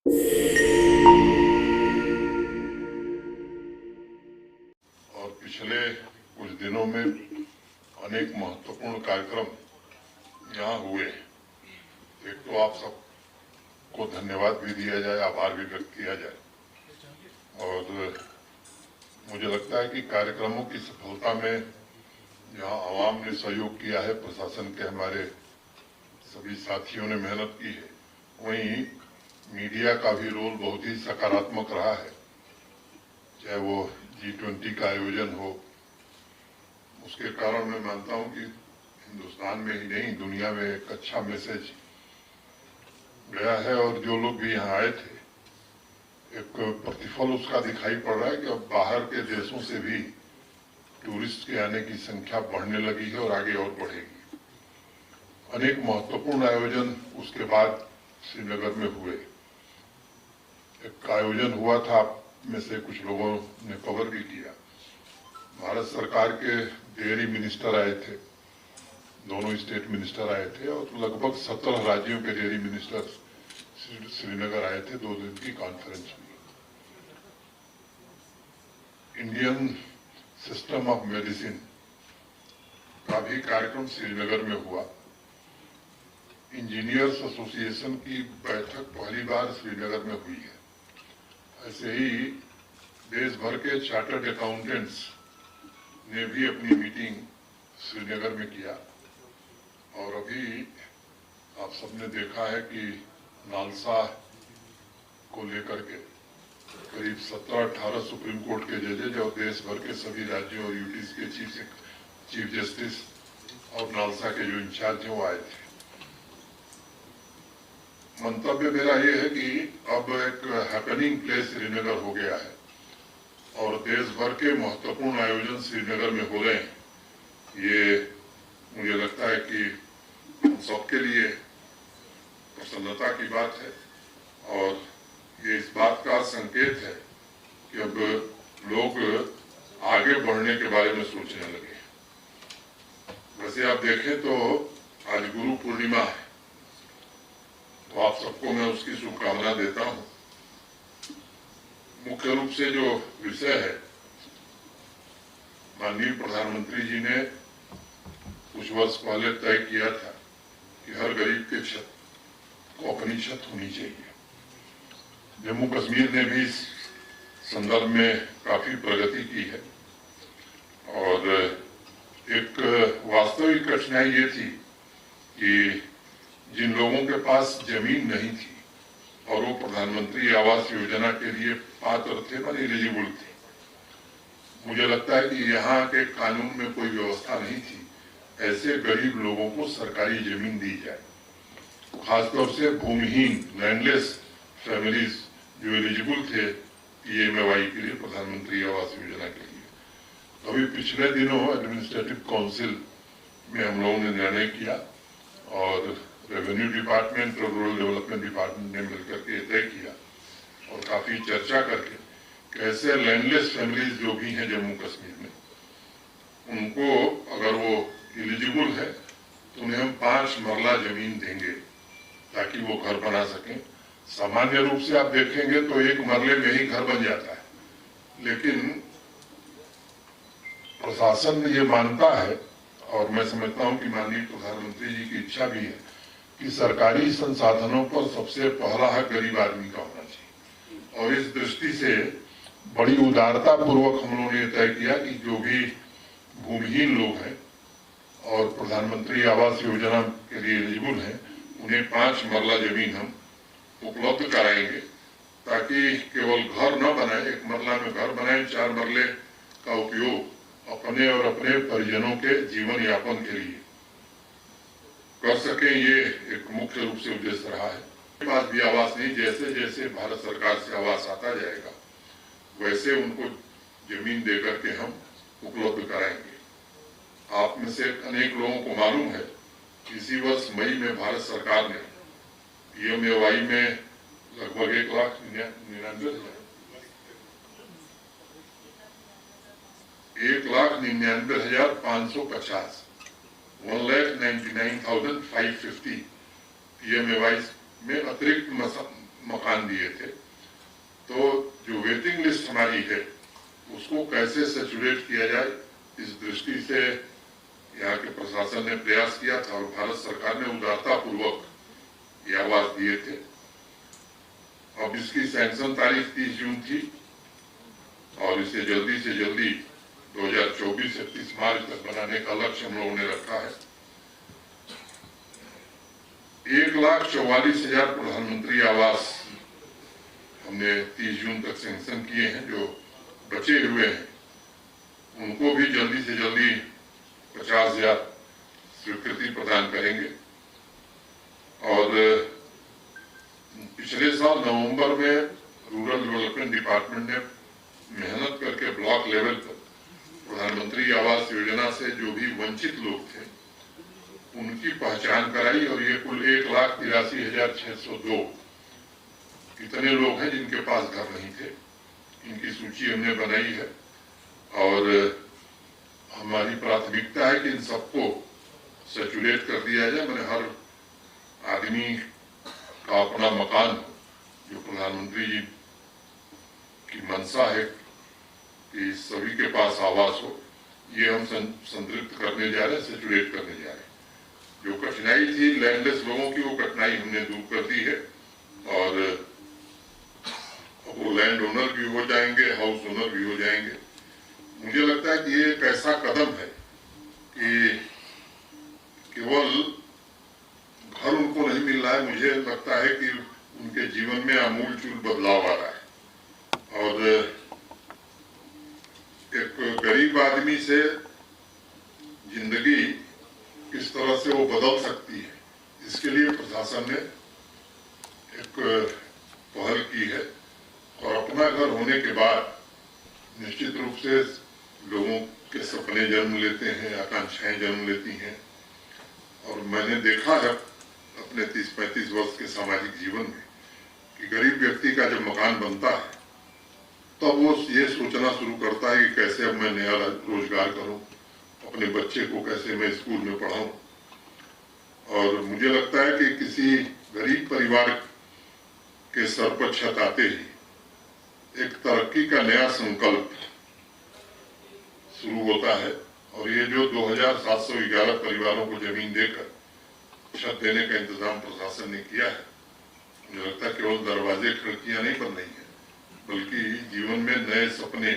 और पिछले कुछ दिनों में अनेक महत्वपूर्ण कार्यक्रम यहाँ हुए। एक तो आप सबको धन्यवाद भी दिया जाए, आभार भी व्यक्त किया जाए। और मुझे लगता है कि कार्यक्रमों की सफलता में जहाँ आवाम ने सहयोग किया है, प्रशासन के हमारे सभी साथियों ने मेहनत की है, वहीं मीडिया का भी रोल बहुत ही सकारात्मक रहा है। चाहे वो G20 का आयोजन हो, उसके कारण मैं मानता हूं कि हिंदुस्तान में ही नहीं दुनिया में एक अच्छा मैसेज गया है। और जो लोग भी यहाँ आए थे, एक प्रतिफल उसका दिखाई पड़ रहा है कि अब बाहर के देशों से भी टूरिस्ट के आने की संख्या बढ़ने लगी है और आगे और बढ़ेगी। अनेक महत्वपूर्ण आयोजन उसके बाद श्रीनगर में हुए। एक आयोजन हुआ था, आप में से कुछ लोगों ने कवर भी किया। भारत सरकार के डेयरी मिनिस्टर आए थे, दोनों स्टेट मिनिस्टर आए थे और लगभग 17 राज्यों के डेयरी मिनिस्टर श्रीनगर आए थे 2 दिन की कॉन्फ्रेंस में। इंडियन सिस्टम ऑफ मेडिसिन का भी कार्यक्रम श्रीनगर में हुआ। इंजीनियर्स एसोसिएशन की बैठक पहली बार श्रीनगर में हुई है। ऐसे ही देश भर के चार्टर्ड अकाउंटेंट्स ने भी अपनी मीटिंग श्रीनगर में किया। और अभी आप सबने देखा है कि नालसा को लेकर के करीब 17-18 सुप्रीम कोर्ट के जजेज और देश भर के सभी राज्यों और यूटीज के चीफ जस्टिस और नालसा के जो इंचार्ज हैं वो आए थे। मंतव्य मेरा ये है कि अब एक हैपनिंग प्लेस श्रीनगर हो गया है और देश भर के महत्वपूर्ण आयोजन श्रीनगर में हो रहे हैं। ये मुझे लगता है कि हम सबके लिए प्रसन्नता की बात है और ये इस बात का संकेत है कि अब लोग आगे बढ़ने के बारे में सोचने लगे। वैसे आप देखें तो आज गुरु पूर्णिमा है, तो आप सबको मैं उसकी शुभकामना देता हूं। मुख्य रूप से जो विषय है, माननीय प्रधानमंत्री जी ने कुछ वर्ष पहले तय किया था कि हर गरीब के छत को अपनी छत होनी चाहिए। जम्मू कश्मीर ने भी इस संदर्भ में काफी प्रगति की है और एक वास्तविक कठिनाई ये थी कि जिन लोगों के पास जमीन नहीं थी और वो प्रधानमंत्री आवास योजना के लिए पात्र थे, मतलब एलिजिबल थे, मुझे लगता है कि यहाँ के कानून में कोई व्यवस्था नहीं थी ऐसे गरीब लोगों को सरकारी जमीन दी जाए। खासतौर से भूमिहीन लैंडलेस फैमिलीज जो एलिजिबल थे PMAY के लिए, प्रधानमंत्री आवास योजना के लिए। अभी पिछले दिनों एडमिनिस्ट्रेटिव काउंसिल में हम लोगों ने निर्णय किया और रेवेन्यू डिपार्टमेंट और रूरल डेवलपमेंट डिपार्टमेंट ने मिलकर के तय किया और काफी चर्चा करके कैसे लैंडलेस फैमिलीज जो भी हैं जम्मू कश्मीर में, उनको अगर वो एलिजिबल है तो उन्हें हम 5 मरला जमीन देंगे ताकि वो घर बना सकें। सामान्य रूप से आप देखेंगे तो 1 मरले में ही घर बन जाता है, लेकिन प्रशासन ये मानता है और मैं समझता हूं कि माननीय प्रधानमंत्री जी की इच्छा भी है कि सरकारी संसाधनों पर सबसे पहला हक गरीब आदमी का होना चाहिए। और इस दृष्टि से बड़ी उदारता पूर्वक हम लोगों ने तय किया कि जो भी भूमिहीन लोग हैं और प्रधानमंत्री आवास योजना के लिए एलिजिबल हैं, उन्हें 5 मरला जमीन हम उपलब्ध कराएंगे ताकि केवल घर न बनाए, 1 मरला में घर बनाए, 4 मरले का उपयोग अपने और अपने परिजनों के जीवन यापन के लिए कर सके। ये एक मुख्य रूप से उद्देश्य रहा है। पास भी आवास नहीं, जैसे जैसे भारत सरकार से आवास आता जाएगा वैसे उनको जमीन देकर के हम उपलब्ध कराएंगे। आप में से अनेक लोगों को मालूम है इसी वर्ष मई में भारत सरकार ने PMAY में लगभग 1,99,550 1,99,550 PMAY में अतिरिक्त मकान दिए थे। तो जो वेटिंग लिस्ट हमारी है उसको कैसे सैचुरेट किया जाए, इस दृष्टि से यहाँ के प्रशासन ने प्रयास किया था और भारत सरकार ने उदारता पूर्वक ये आवास दिए थे। अब इसकी सैंक्शन तारीख 30 जून थी और इसे जल्दी से जल्दी 2024 से 30 मार्च तक बनाने का लक्ष्य हम लोगों ने रखा है। 1,44,000 प्रधानमंत्री आवास हमने 30 जून तक सैंक्शन किए हैं। जो बचे हुए हैं उनको भी जल्दी से जल्दी 50,000 स्वीकृति प्रदान करेंगे। और पिछले साल नवंबर में रूरल डेवलपमेंट डिपार्टमेंट ने मेहनत करके ब्लॉक लेवल पर प्रधानमंत्री आवास योजना से जो भी वंचित लोग थे उनकी पहचान कराई और ये कुल 1,83,602 कितने लोग हैं जिनके पास घर नहीं थे, इनकी सूची हमने बनाई है। और हमारी प्राथमिकता है कि इन सबको सैचुरेट कर दिया जाए। मैंने हर आदमी का अपना मकान, जो प्रधानमंत्री जी की मंशा है कि सभी के पास आवास हो, ये हम संतृप्त करने जा रहे हैं, सैचुरेट करने जा रहे हैं। जो कठिनाई थी लैंडलेस लोगों की, वो कठिनाई हमने दूर कर दी है और वो लैंड ओनर भी हो जाएंगे, हाउस ओनर भी हो जाएंगे। मुझे लगता है कि ये एक ऐसा कदम है कि केवल घर उनको नहीं मिल रहा है, मुझे लगता है कि उनके जीवन में आमूलचूल बदलाव आ रहा है। और एक गरीब आदमी से जिंदगी किस तरह से वो बदल सकती है, इसके लिए प्रशासन ने एक पहल की है। और अपना घर होने के बाद निश्चित रूप से लोगों के सपने जन्म लेते हैं, आकांक्षाएं जन्म लेती हैं। और मैंने देखा है अपने 30-35 वर्ष के सामाजिक जीवन में कि गरीब व्यक्ति का जब मकान बनता है तब वो ये सोचना शुरू करता है कि कैसे अब मैं नया रोजगार करूं, अपने बच्चे को कैसे मैं स्कूल में पढ़ाऊं। और मुझे लगता है कि किसी गरीब परिवार के सर पर छत आते ही एक तरक्की का नया संकल्प शुरू होता है। और ये जो 2,711 परिवारों को जमीन देकर छत देने का इंतजाम प्रशासन ने किया है, मुझे लगता है केवल दरवाजे खिड़कियां नहीं बन रही है, बल्कि जीवन में नए सपने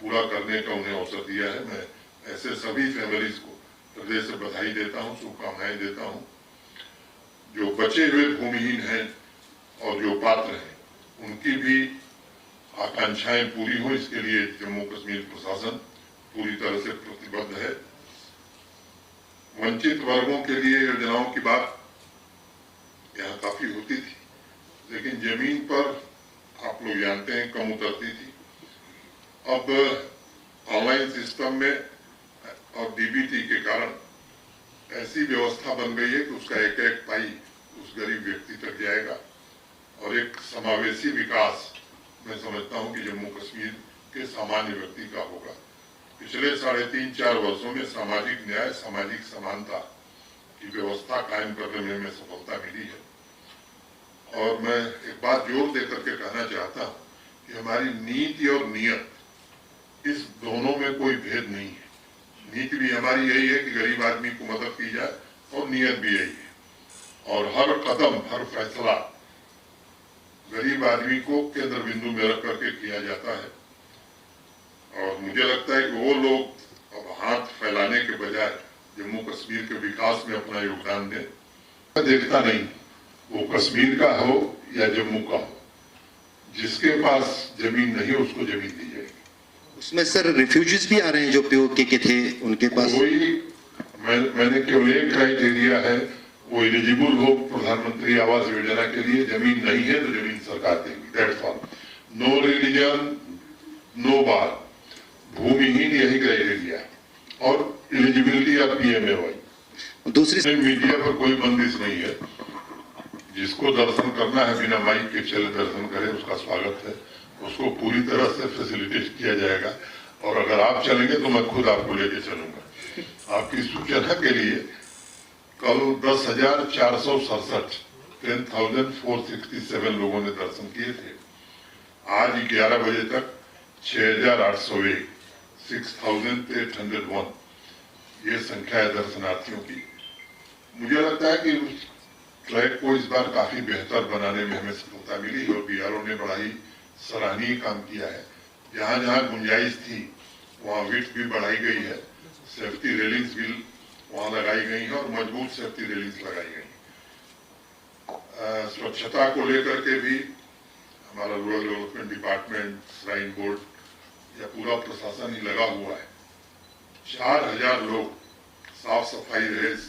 पूरा करने का उन्हें अवसर दिया है। मैं ऐसे सभी फैमिलीज को हृदय से बधाई देता हूँ, शुभकामनाएं देता हूँ। जो बचे हुए भूमिहीन हैं और जो पात्र हैं उनकी भी आकांक्षाएं पूरी हो, इसके लिए जम्मू कश्मीर प्रशासन पूरी तरह से प्रतिबद्ध है। वंचित वर्गों के लिए योजनाओं की बात यहाँ काफी होती थी, लेकिन जमीन पर आप लोग जानते हैं कम उतरती थी। अब ऑनलाइन सिस्टम में और डीबीटी के कारण ऐसी व्यवस्था बन गई है कि उसका एक एक पाई उस गरीब व्यक्ति तक जाएगा और एक समावेशी विकास मैं समझता हूं कि जम्मू कश्मीर के सामान्य व्यक्ति का होगा। पिछले 3.5-4 वर्षों में सामाजिक न्याय, सामाजिक समानता की व्यवस्था कायम करने में हमें सफलता मिली है। और मैं एक बात जोर देकर के कहना चाहता हूं कि हमारी नीति और नियत, इस दोनों में कोई भेद नहीं है। नीति भी हमारी यही है कि गरीब आदमी को मदद की जाए और नियत भी यही है। और हर कदम, हर फैसला गरीब आदमी को केंद्र बिंदु में रख करके किया जाता है। और मुझे लगता है कि वो लोग अब हाथ फैलाने के बजाय जम्मू कश्मीर के विकास में अपना योगदान दें। मैं देखता नहीं वो कश्मीर का हो या जम्मू का हो, जिसके पास जमीन नहीं उसको जमीन दी जाएगी। उसमें सर रिफ्यूजीज भी आ रहे हैं जो पीओके के थे, उनके पास वही मैंने केवल एक क्राइटेरिया है, वो एलिजिबल हो प्रधानमंत्री आवास योजना के लिए, जमीन नहीं है तो जमीन सरकार देगी, that's all. No religion, no bar, भूमिहीन यही क्राइटेरिया है। और एलिजिबिलिटी ऑफ पीएमएवाई। दूसरी मीडिया पर कोई बंदिश नहीं है, जिसको दर्शन करना है बिना माइक के चले दर्शन करे, उसका स्वागत है, उसको पूरी तरह से फैसिलिटेट किया जाएगा। और अगर आप चलेंगे तो मैं खुद आपको लेके चलूंगा। आपकी सूचना के लिए कल 10,467 10,467 लोगों ने दर्शन किए थे। आज 11 बजे तक 6,801 6,801 ये संख्या है दर्शनार्थियों की। मुझे लगता है कि उस ट्रैक को इस बार काफी बेहतर बनाने में हमें सफलता मिली और बीआरओ ने बड़ा ही सराहनीय काम किया है। जहां जहां गुंजाइश थी वहां विड्थ भी बढ़ाई गई है, सेफ्टी रेलिंग्स भी वहां लगाई गई है और मजबूत सेफ्टी रेलिंग्स लगाई गई। स्वच्छता को लेकर के भी हमारा rural development department, shrine board या पूरा प्रशासन ही लगा हुआ है। 4,000 लोग साफ सफाई रेस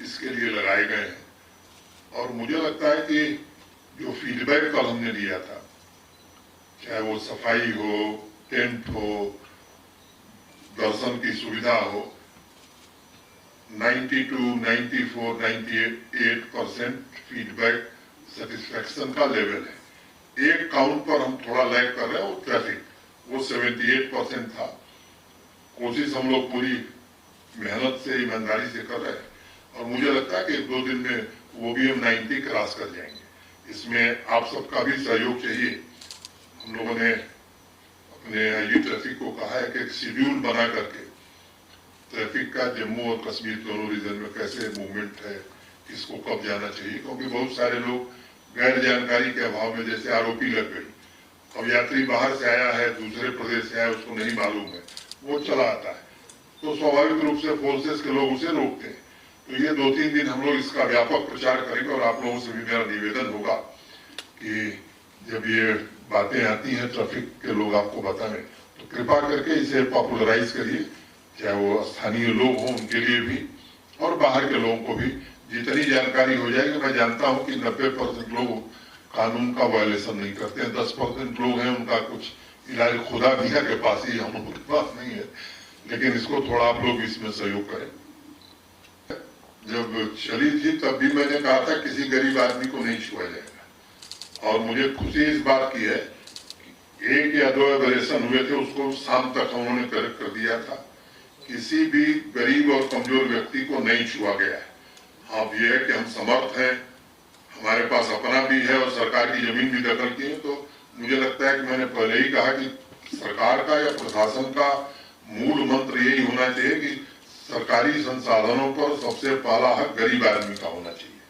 इसके लिए लगाए गए हैं और मुझे लगता है कि जो फीडबैक कल हमने दिया था, चाहे वो सफाई हो, टेंट हो, दर्शन की सुविधा हो, 92, 94, 98% फीडबैक सेटिस्फैक्शन का लेवल है। एक काउंट पर हम थोड़ा लैग कर रहे हैं, वो ट्रैफिक, वो 78% था। कोशिश हम लोग पूरी मेहनत से, ईमानदारी से कर रहे हैं और मुझे लगता है कि 1-2 दिन में वो भी हम 90 क्रॉस कर जाएंगे। इसमें आप सबका भी सहयोग चाहिए। हम लोगों ने अपने आईजी ट्रैफिक को कहा है कि एक शेड्यूल बना करके ट्रैफिक का जम्मू और कश्मीर दोनों रीजन में कैसे मूवमेंट है, किसको कब जाना चाहिए, क्योंकि बहुत सारे लोग गैर जानकारी के अभाव में जैसे आरोपी लग गई। अब यात्री बाहर से आया है, दूसरे प्रदेश से आया, उसको नहीं मालूम है, वो चला आता है, तो स्वाभाविक रूप से फोर्सेस के लोग उसे रोकते हैं। तो ये 2-3 दिन हम लोग इसका व्यापक प्रचार करेंगे और आप लोगों से भी मेरा निवेदन होगा कि जब ये बातें आती हैं ट्रैफिक के लोग आपको बताएं तो कृपा करके इसे पॉपुलराइज करिए, चाहे वो स्थानीय लोग हों उनके लिए भी और बाहर के लोगों को भी जितनी जानकारी हो जाएगी। मैं जानता हूं कि 90% लोग कानून का वायलेशन नहीं करते हैं, 10% लोग हैं उनका कुछ इलाज खुदा मियां के पास ही, हम लोगों के पास नहीं है, लेकिन इसको थोड़ा आप लोग इसमें सहयोग करें। जब चली थी तब भी मैंने कहा था किसी गरीब आदमी को नहीं छुआ जाएगा और मुझे खुशी इस बात की है कि 1 या 2 एबरेशन हुए थे, उसको शाम तक उन्होंने करेक्ट कर दिया था। किसी भी गरीब और कमजोर व्यक्ति को नहीं छुआ गया है। अब यह है कि हम समर्थ हैं, हमारे पास अपना भी है और सरकार की जमीन भी दखल की है, तो मुझे लगता है कि मैंने पहले ही कहा कि सरकार का या प्रशासन का मूल मंत्र यही होना चाहिए कि सरकारी संसाधनों पर सबसे पहला हक गरीब आदमी का होना चाहिए।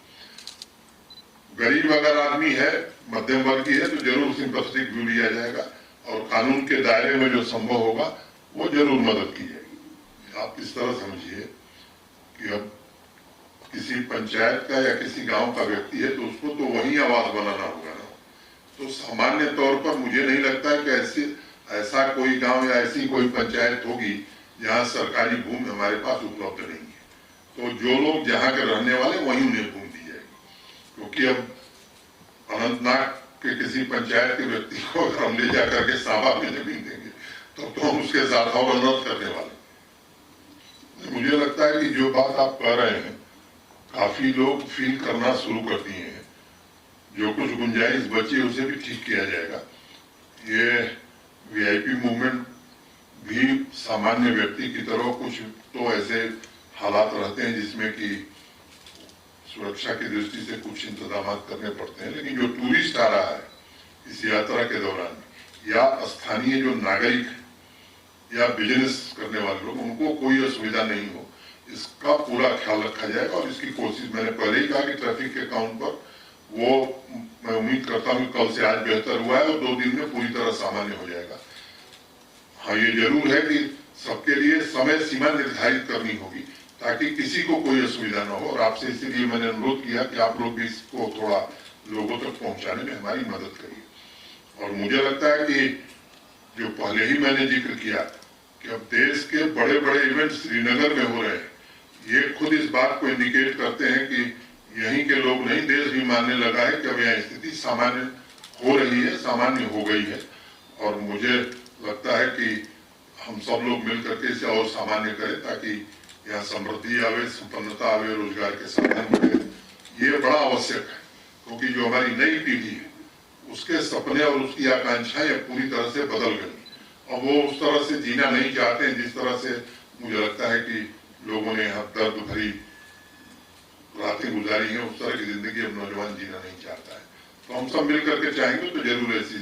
गरीब अगर आदमी है, मध्यम वर्गीय है, तो जरूर सिंपैथेटिक व्यू लिया जाएगा और कानून के दायरे में जो संभव होगा वो जरूर मदद की जाएगी। आप इस तरह समझिए कि अब किसी पंचायत का या किसी गांव का व्यक्ति है तो उसको तो वही आवास बनाना होगा ना। तो सामान्य तौर पर मुझे नहीं लगता है कि ऐसा कोई गांव या ऐसी कोई पंचायत होगी जहां सरकारी भूमि हमारे पास उपलब्ध नहीं है। तो जो लोग जहां के रहने वाले वहीं उन्हें भूमि दी जाएगी, क्योंकि अब अनंतनाग के किसी पंचायत के व्यक्ति को अगर हम ले जाकर के सांबा में जमीन देंगे तो हम उसके साथ और अनर्थ करने वाले। मुझे लगता है कि जो बात आप कह रहे हैं काफी लोग फील करना शुरू कर दिए हैं। जो कुछ गुंजाइश बची उसे भी ठीक किया जाएगा। ये वीआईपी मूवमेंट भी सामान्य व्यक्ति की तरह कुछ तो ऐसे हालात रहते हैं जिसमें कि सुरक्षा की दृष्टि से कुछ इंतजाम करने पड़ते हैं, लेकिन जो टूरिस्ट आ रहा है इस यात्रा के दौरान या स्थानीय जो नागरिक या बिजनेस करने वाले लोग, उनको कोई असुविधा नहीं हो, इसका पूरा ख्याल रखा जाएगा। और इसकी कोशिश मैंने पहले ही कहा कि ट्रैफिक के काउंट पर वो मैं उम्मीद करता हूँ कल से आज बेहतर हुआ है और 2 दिन में पूरी तरह सामान्य हो जाएगा। हाँ, ये जरूर है कि सबके लिए समय सीमा निर्धारित करनी होगी ताकि किसी को कोई असुविधा न हो और आपसे इसीलिए मैंने अनुरोध किया कि आप लोग भी इसको थोड़ा लोगों तक पहुंचाने में हमारी मदद करिए। और मुझे लगता है कि जो पहले ही मैंने जिक्र किया कि अब देश के बड़े बड़े इवेंट श्रीनगर में हो रहे हैं, ये खुद इस बात को इंडिकेट करते हैं कि यहीं के लोग नहीं, देश भी मानने लगा है कि अब यह स्थिति सामान्य हो रही है, सामान्य हो गई है। और मुझे लगता है कि हम सब लोग मिलकर के इसे और सामान्य करें ताकि यहाँ समृद्धि आवे, संपन्नता आवे, रोजगार के साधन बढ़े। ये बड़ा आवश्यक है क्योंकि जो हमारी नई पीढ़ी है उसके सपने और उसकी आकांक्षाएं पूरी तरह से बदल गई और वो उस तरह से जीना नहीं चाहते हैं जिस तरह से मुझे लगता है कि लोगों ने यहाँ दर्द भरी रातें गुजारी हैं, उस तरह की जिंदगी अब नौजवान जीना नहीं चाहता है। तो हम सब मिल करके चाहेंगे तो जरूर ऐसी